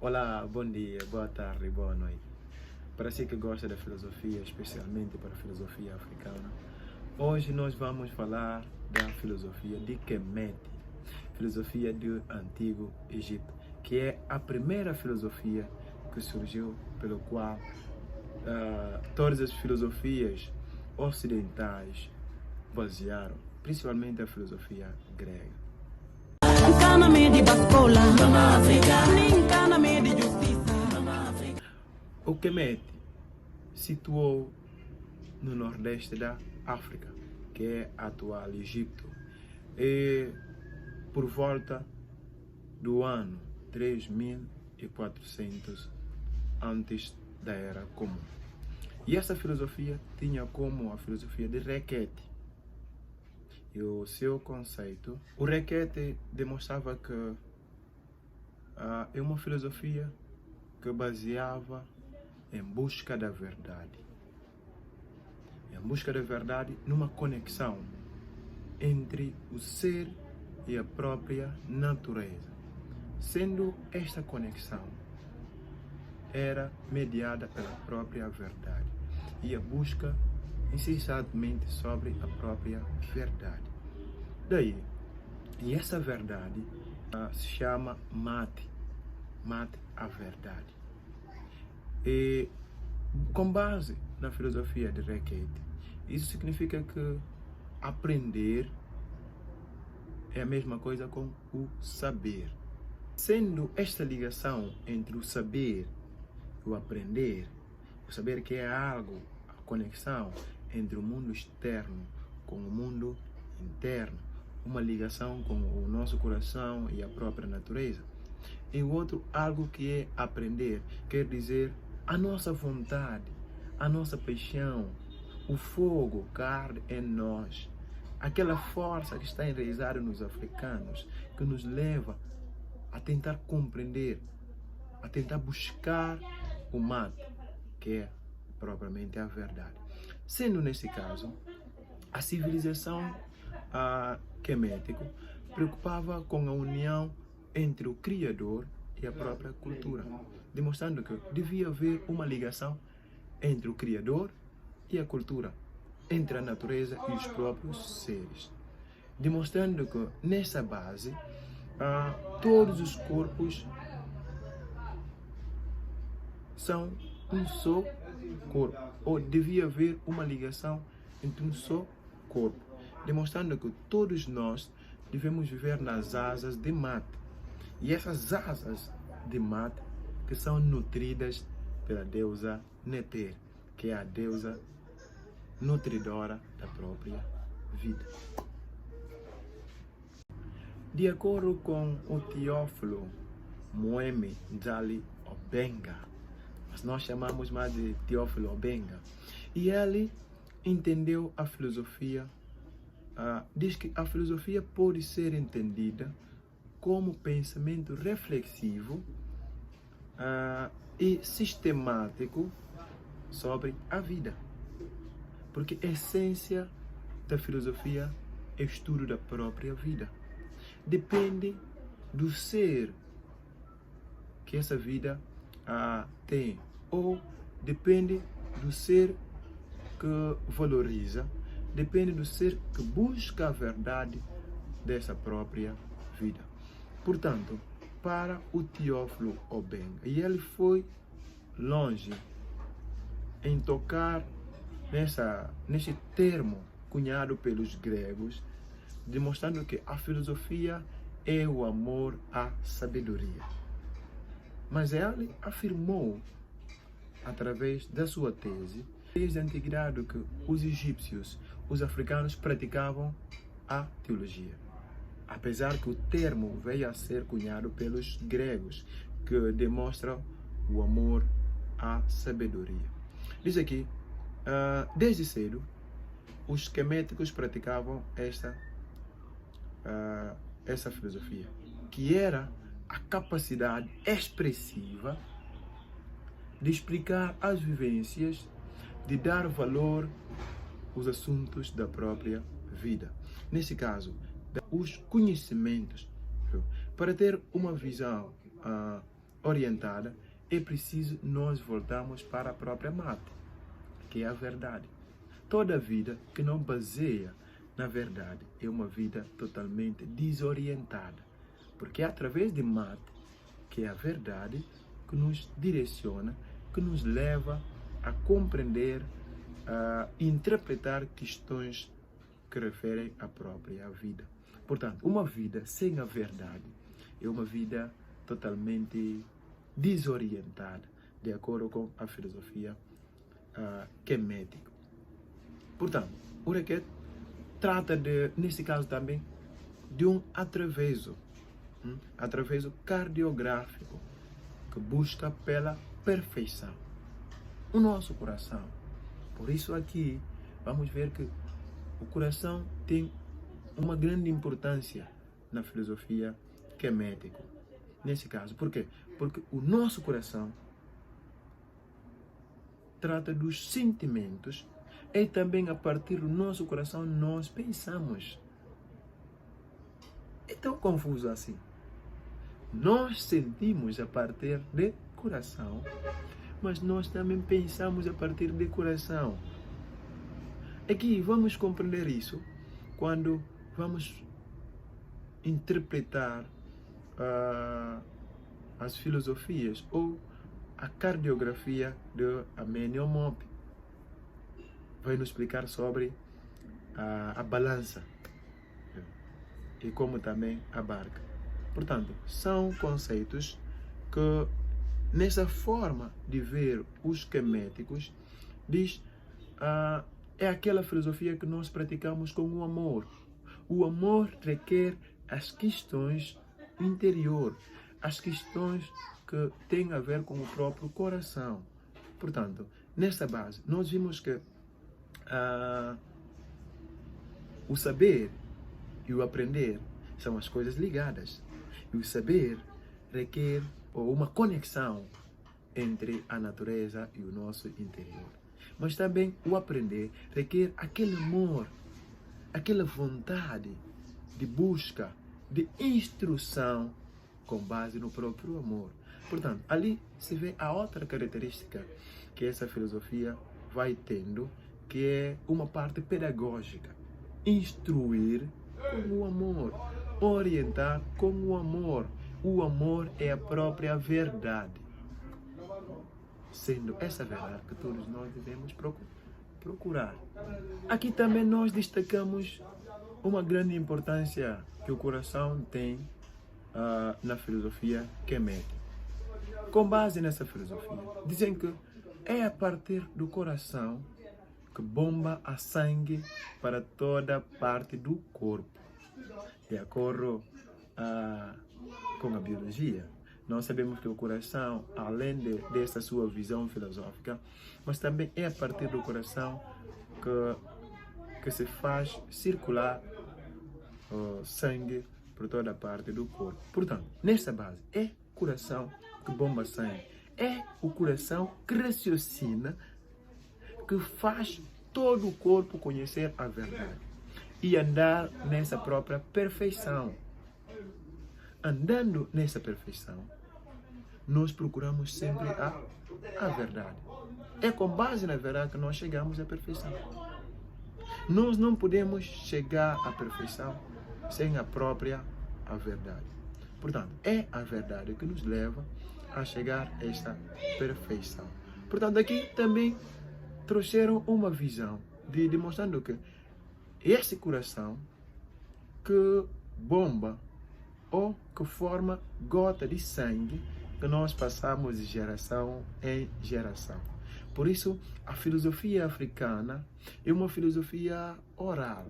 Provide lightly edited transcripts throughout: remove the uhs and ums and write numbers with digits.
Olá, bom dia, boa tarde, boa noite. Para si que gosta da filosofia, especialmente para a filosofia africana, hoje nós vamos falar da filosofia de Kemet, filosofia do Antigo Egito, que é a primeira filosofia que surgiu pelo qual todas as filosofias ocidentais basearam, principalmente a filosofia grega. O Kemet situou no nordeste da África, que é atual Egito, e por volta do ano 3400 antes da Era Comum. E essa filosofia tinha como a filosofia de Requete. E o seu conceito, o Requete demonstrava que é uma filosofia que baseava em busca da verdade. Em busca da verdade numa conexão entre o ser e a própria natureza. Sendo esta conexão era mediada pela própria verdade e a busca incessantemente sobre a própria verdade. Daí, e essa verdade se chama mate a verdade. E com base na filosofia de Requete, isso significa que aprender é a mesma coisa com o saber. Sendo esta ligação entre o saber e o aprender, o saber que é algo, a conexão entre o mundo externo com o mundo interno, uma ligação com o nosso coração e a própria natureza. E o outro, algo que é aprender, quer dizer a nossa vontade, a nossa paixão, o fogo que arde em nós, aquela força que está enraizada nos africanos, que nos leva a tentar compreender, a tentar buscar o mate, que é propriamente a verdade. Sendo nesse caso, a civilização quemética preocupava com a união entre o Criador e a própria cultura, demonstrando que devia haver uma ligação entre o Criador e a cultura, entre a natureza e os próprios seres, demonstrando que nessa base todos os corpos são um só corpo, ou devia haver uma ligação entre um só corpo, demonstrando que todos nós devemos viver nas asas de Mate. E essas asas de Mate que são nutridas pela deusa Neter, que é a deusa nutridora da própria vida. De acordo com o Teófilo Moeme Njali Obenga, mas nós chamamos mais de Teófilo Obenga, e ele entendeu a filosofia, diz que a filosofia pode ser entendida como pensamento reflexivo e sistemático sobre a vida, porque a essência da filosofia é o estudo da própria vida. Depende do ser que essa vida tem, ou depende do ser que valoriza, depende do ser que busca a verdade dessa própria vida. Portanto, para o Teófilo Obenga, e ele foi longe em tocar nesse termo cunhado pelos gregos, demonstrando que a filosofia é o amor à sabedoria. Mas ele afirmou, através da sua tese, desde a antiguidade que os egípcios, os africanos praticavam a teologia. Apesar que o termo veio a ser cunhado pelos gregos, que demonstra o amor à sabedoria. Diz aqui, desde cedo, os queméticos praticavam essa filosofia, que era a capacidade expressiva de explicar as vivências, de dar valor aos assuntos da própria vida. Nesse caso, os conhecimentos, para ter uma visão orientada, é preciso nós voltarmos para a própria mate, que é a verdade. Toda vida que não baseia na verdade é uma vida totalmente desorientada, porque é através de mate, que é a verdade, que nos direciona, que nos leva a compreender, a interpretar questões que referem à própria vida. Portanto, uma vida sem a verdade é uma vida totalmente desorientada, de acordo com a filosofia quemética. Portanto, o requete trata nesse caso também, de um atraveso cardiográfico que busca pela perfeição. O nosso coração. Por isso aqui, vamos ver que o coração tem uma grande importância na filosofia quemética. Nesse caso, por quê? Porque o nosso coração trata dos sentimentos e também a partir do nosso coração nós pensamos. É tão confuso assim. Nós sentimos a partir do coração, mas nós também pensamos a partir do coração. Aqui vamos compreender isso quando vamos interpretar as filosofias ou a cardiografia de Amenyo Mopi. Vai nos explicar sobre a balança e como também a barca. Portanto, são conceitos que, nessa forma de ver os queméticos, diz é aquela filosofia que nós praticamos com o amor. O amor requer as questões interior, as questões que têm a ver com o próprio coração. Portanto, nessa base, nós vimos que o saber e o aprender são as coisas ligadas. E o saber requer uma conexão entre a natureza e o nosso interior. Mas também o aprender requer aquele amor, aquela vontade de busca, de instrução com base no próprio amor. Portanto, ali se vê a outra característica que essa filosofia vai tendo, que é uma parte pedagógica. Instruir com o amor, orientar com o amor. O amor é a própria verdade, sendo essa verdade que todos nós devemos procurar. Aqui também nós destacamos uma grande importância que o coração tem na filosofia quemética. Com base nessa filosofia, dizem que é a partir do coração que bomba a sangue para toda parte do corpo. De acordo com a biologia, nós sabemos que o coração, além dessa sua visão filosófica, mas também é a partir do coração que se faz circular sangue por toda a parte do corpo. Portanto, nessa base, é o coração que bomba sangue. É o coração que raciocina, que faz todo o corpo conhecer a verdade e andar nessa própria perfeição. Andando nessa perfeição, nós procuramos sempre a verdade. É com base na verdade que nós chegamos à perfeição. Nós não podemos chegar à perfeição sem a própria verdade. Portanto, é a verdade que nos leva a chegar a esta perfeição. Portanto, aqui também trouxeram uma visão demonstrando que esse coração que bomba ou que forma gota de sangue que nós passamos de geração em geração. Por isso, a filosofia africana é uma filosofia oral,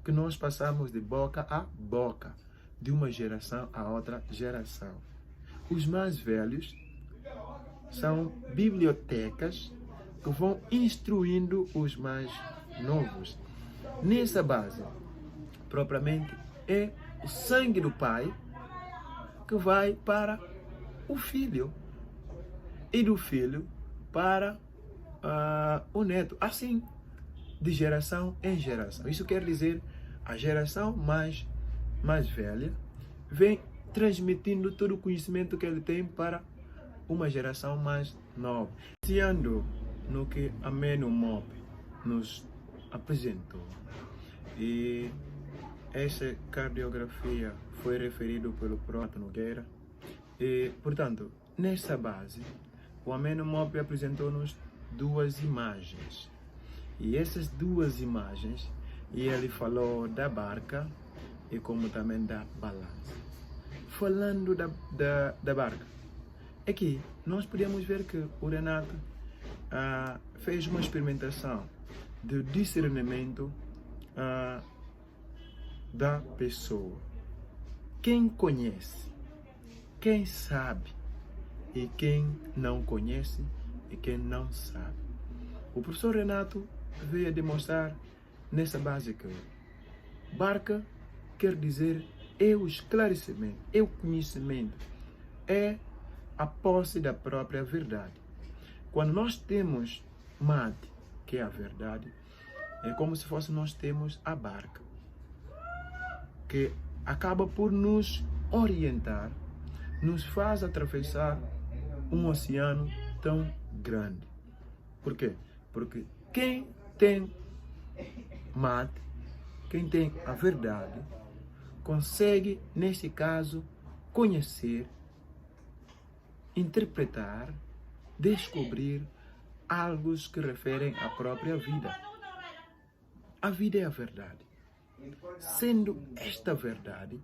que nós passamos de boca a boca, de uma geração a outra geração. Os mais velhos são bibliotecas que vão instruindo os mais novos. Nessa base, propriamente, é o sangue do pai que vai para o filho e do filho para o neto, assim de geração em geração. Isso quer dizer, a geração mais velha vem transmitindo todo o conhecimento que ele tem para uma geração mais nova. Iniciando no que Amenho Mop nos apresentou. E essa cardiografia foi referida pelo próprio Nogueira. E, portanto, nessa base, o Amenho Mop apresentou-nos duas imagens. E essas duas imagens, ele falou da barca e como também da balança. Falando da barca, aqui nós podemos ver que o Renato fez uma experimentação de discernimento da pessoa. Quem conhece, quem sabe e quem não conhece e quem não sabe. O professor Renato veio demonstrar nessa base que barca quer dizer é o esclarecimento, é o conhecimento, é a posse da própria verdade. Quando nós temos mate, que é a verdade, é como se fosse nós temos a barca, que acaba por nos orientar, nos faz atravessar um oceano tão grande. Por quê? Porque quem tem mate, quem tem a verdade, consegue, nesse caso, conhecer, interpretar, descobrir algo que referem à própria vida. A vida é a verdade. Sendo esta verdade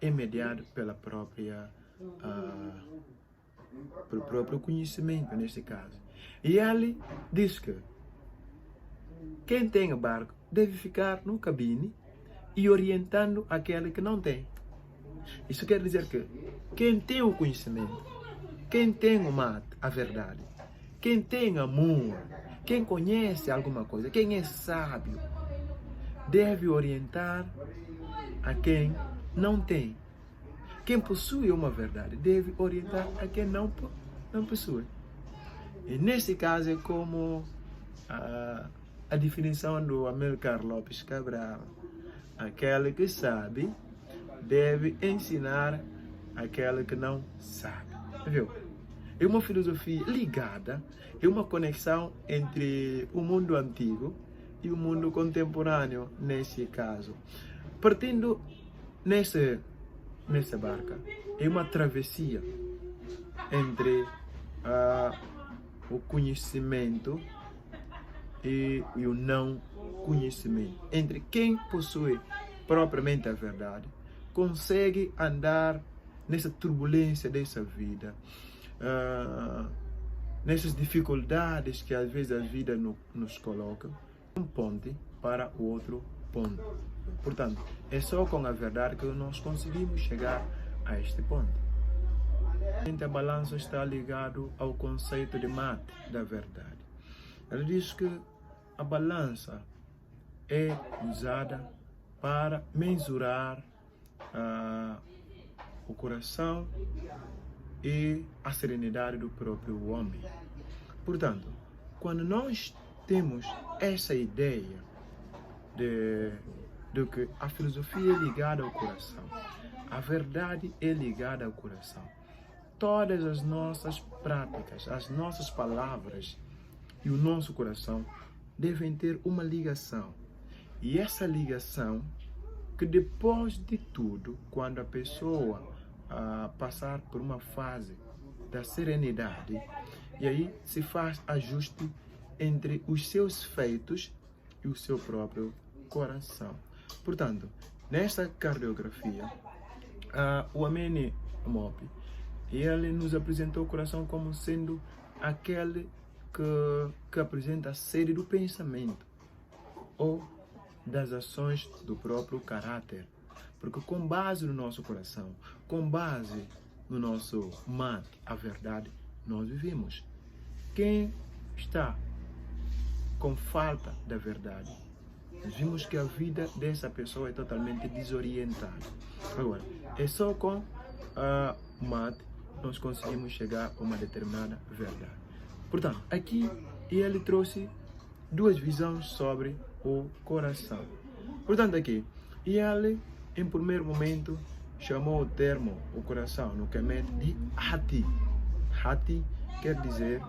é mediada pelo próprio conhecimento, nesse caso. E ele diz que quem tem o barco deve ficar no cabine e orientando aquele que não tem. Isso quer dizer que quem tem o conhecimento, quem tem o mate, a verdade, quem tem amor, quem conhece alguma coisa, quem é sábio, deve orientar a quem não tem. Quem possui uma verdade deve orientar a quem não possui. E nesse caso é como a definição do Amílcar Lopes Cabral. Aquele que sabe deve ensinar aquele que não sabe. Viu? É uma filosofia ligada, é uma conexão entre o mundo antigo e o mundo contemporâneo, nesse caso. Partindo nessa barca, é uma travessia entre o conhecimento e o não conhecimento. Entre quem possui propriamente a verdade, consegue andar nessa turbulência dessa vida, nessas dificuldades que às vezes a vida nos coloca, um ponte para o outro ponto. Portanto, é só com a verdade que nós conseguimos chegar a este ponto. A balança está ligado ao conceito de mate da verdade. Ele diz que a balança é usada para mensurar o coração e a serenidade do próprio homem. Portanto, quando nós temos essa ideia de que a filosofia é ligada ao coração, a verdade é ligada ao coração, todas as nossas práticas, as nossas palavras e o nosso coração devem ter uma ligação. E essa ligação, que depois de tudo, quando a pessoa passar por uma fase da serenidade, e aí se faz ajuste entre os seus feitos e o seu próprio coração. Portanto, nesta cardiografia, o Amenho Mop, ele nos apresentou o coração como sendo aquele que apresenta a sede do pensamento ou das ações do próprio caráter. Porque com base no nosso coração, com base no nosso mate, a verdade, nós vivemos. Quem está com falta da verdade, nós vimos que a vida dessa pessoa é totalmente desorientada. Agora, é só com mate nós conseguimos chegar a uma determinada verdade. Portanto, aqui ele trouxe duas visões sobre o coração. Portanto, aqui ele, em primeiro momento, chamou o termo, o coração, no Kemet, de Hati. Hati quer dizer,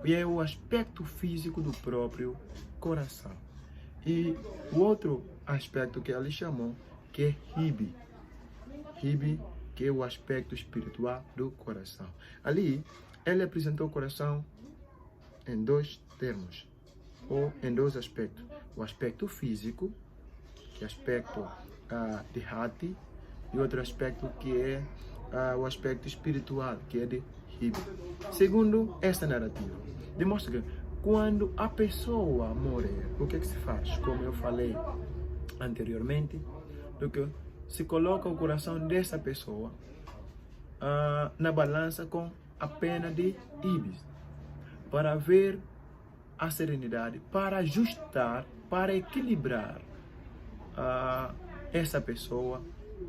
é o aspecto físico do próprio coração. E o outro aspecto que ele chamou, que é Hibi. Hibi, que é o aspecto espiritual do coração. Ali, ele apresentou o coração em dois termos, ou em dois aspectos. O aspecto físico, que é o aspecto de Hati, e outro aspecto que é o aspecto espiritual, que é de Hibi. Segundo esta narrativa, demonstra que quando a pessoa morrer, o que se faz? Como eu falei anteriormente, do que se coloca o coração dessa pessoa na balança com a pena de Ibis, para ver a serenidade, para ajustar, para equilibrar essa pessoa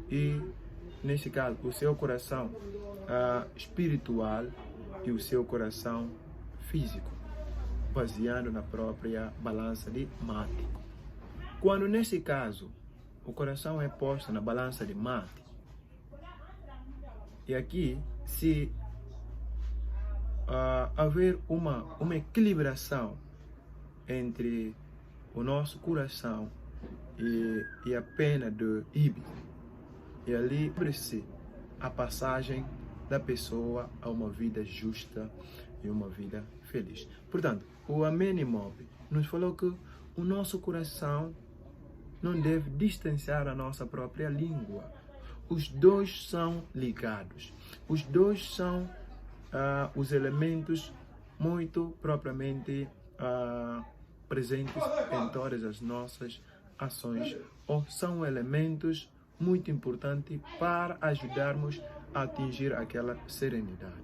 e, nesse caso, o seu coração espiritual e o seu coração físico, baseado na própria balança de Mate. Quando, nesse caso, o coração é posto na balança de Mate, e aqui, se haver uma equilibração entre o nosso coração e a pena de Ibis, e ali abre-se a passagem da pessoa a uma vida justa e uma vida feliz. Portanto, o Amenemhotep nos falou que o nosso coração não deve distanciar a nossa própria língua. Os dois são ligados. Os dois são os elementos muito propriamente presentes em todas as nossas ações, ou são elementos muito importantes para ajudarmos a atingir aquela serenidade.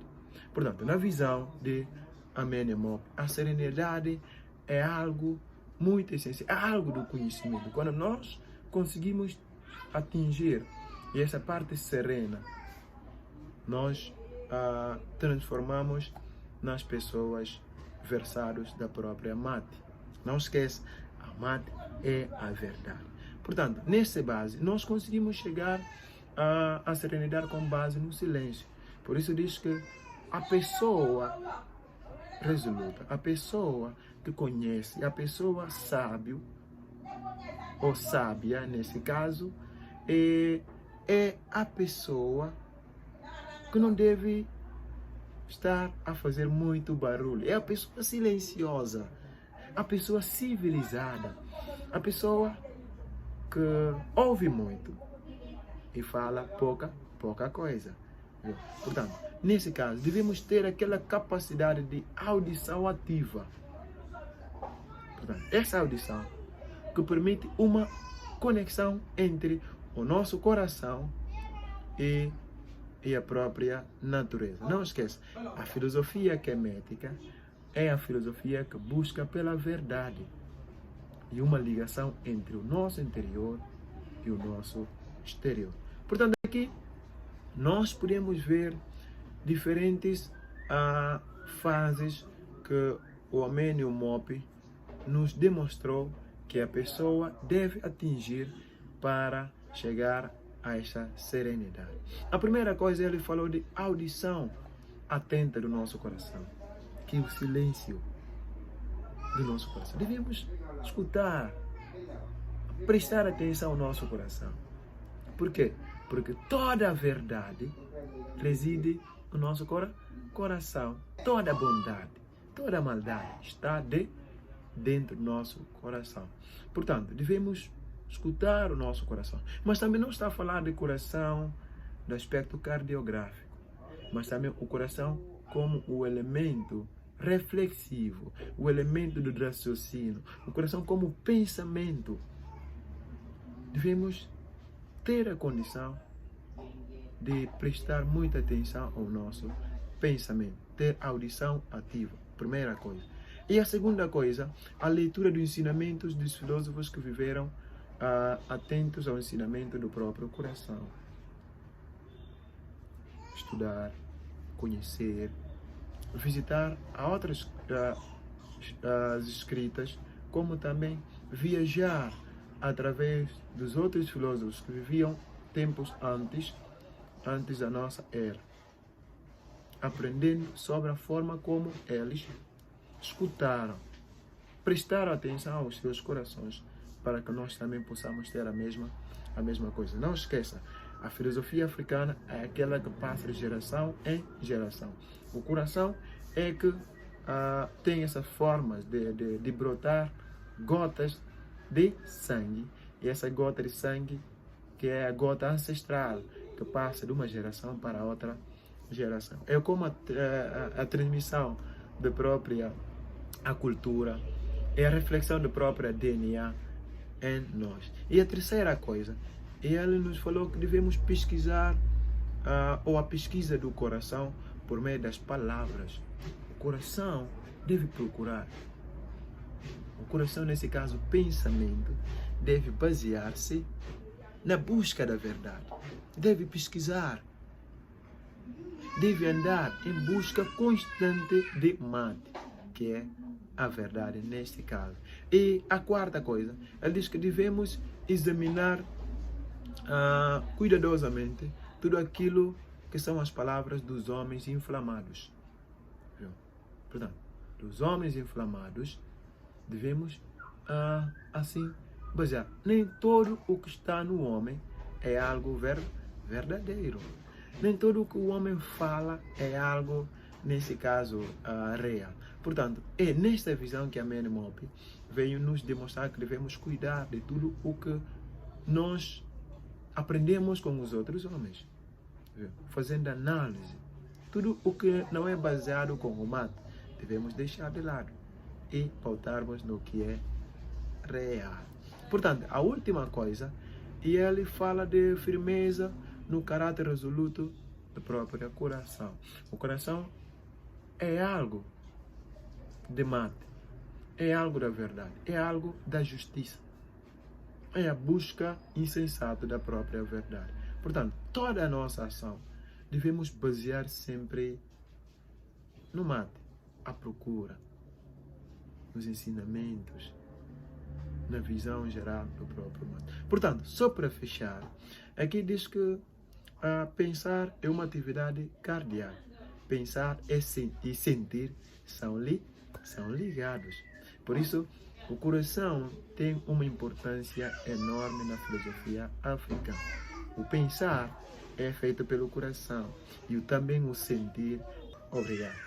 Portanto, na visão de Amenemhotep, a serenidade é algo muito essencial, é algo do conhecimento. Quando nós conseguimos atingir essa parte serena, nós transformamos nas pessoas versadas da própria Mate. Não esquece, a Mate é a verdade. Portanto, nessa base, nós conseguimos chegar à serenidade com base no silêncio. Por isso diz que a pessoa resoluta, a pessoa que conhece, a pessoa sábio, ou sábia nesse caso, é a pessoa que não deve estar a fazer muito barulho. É a pessoa silenciosa, a pessoa civilizada, a pessoa que ouve muito e fala pouca coisa. Portanto, nesse caso, devemos ter aquela capacidade de audição ativa. Portanto, essa audição que permite uma conexão entre o nosso coração e a própria natureza. Não esqueça, a filosofia kemética é a filosofia que busca pela verdade e uma ligação entre o nosso interior e o nosso exterior. Portanto, aqui nós podemos ver diferentes fases que o Amenemhotep nos demonstrou que a pessoa deve atingir para chegar a essa serenidade. A primeira coisa, ele falou de audição atenta do nosso coração, que é o silêncio do nosso coração. Devemos escutar, prestar atenção ao nosso coração. Por quê? Porque toda a verdade reside no nosso coração. Toda a bondade, toda a maldade está dentro do nosso coração. Portanto, devemos escutar o nosso coração. Mas também não está a falar de coração do aspecto cardiográfico, mas também o coração como o elemento reflexivo, o elemento do raciocínio, o coração como pensamento. Devemos ter a condição de prestar muita atenção ao nosso pensamento, ter audição ativa, primeira coisa. E a segunda coisa, a leitura dos ensinamentos dos filósofos que viveram atentos ao ensinamento do próprio coração. Estudar, conhecer, visitar outras as escritas, como também viajar através dos outros filósofos que viviam tempos antes antes da nossa era, aprendendo sobre a forma como eles escutaram, prestaram atenção aos seus corações, para que nós também possamos ter a mesma coisa. Não esqueça, a filosofia africana é aquela que passa de geração em geração. O coração é que tem essas formas de brotar gotas de sangue, e essa gota de sangue que é a gota ancestral que passa de uma geração para outra geração. É como a transmissão da própria a cultura, é a reflexão da própria DNA em nós. E a terceira coisa, ele nos falou que devemos pesquisar ou a pesquisa do coração por meio das palavras. O coração deve procurar. O coração, nesse caso, pensamento, deve basear-se na busca da verdade. Deve pesquisar. Deve andar em busca constante de mate, que é a verdade neste caso. E a quarta coisa, ele diz que devemos examinar cuidadosamente tudo aquilo que são as palavras dos homens inflamados. Portanto, dos homens inflamados, devemos assim basear. Nem todo o que está no homem é algo verdadeiro. Nem todo o que o homem fala é algo, nesse caso, real. Portanto, é nesta visão que a Menmop veio nos demonstrar que devemos cuidar de tudo o que nós aprendemos com os outros homens, fazendo análise. Tudo o que não é baseado com o mate, devemos deixar de lado e pautarmos no que é real. Portanto, a última coisa, e ele fala de firmeza no caráter resoluto do próprio coração. O coração é algo de mate, é algo da verdade, é algo da justiça, é a busca insensata da própria verdade. Portanto, toda a nossa ação devemos basear sempre no mate, a procura, nos ensinamentos, na visão geral do próprio mate. Portanto, só para fechar, aqui diz que pensar é uma atividade cardíaca. Pensar e sentir são ligados. Por isso, o coração tem uma importância enorme na filosofia africana. O pensar é feito pelo coração e também o sentir. Obrigado.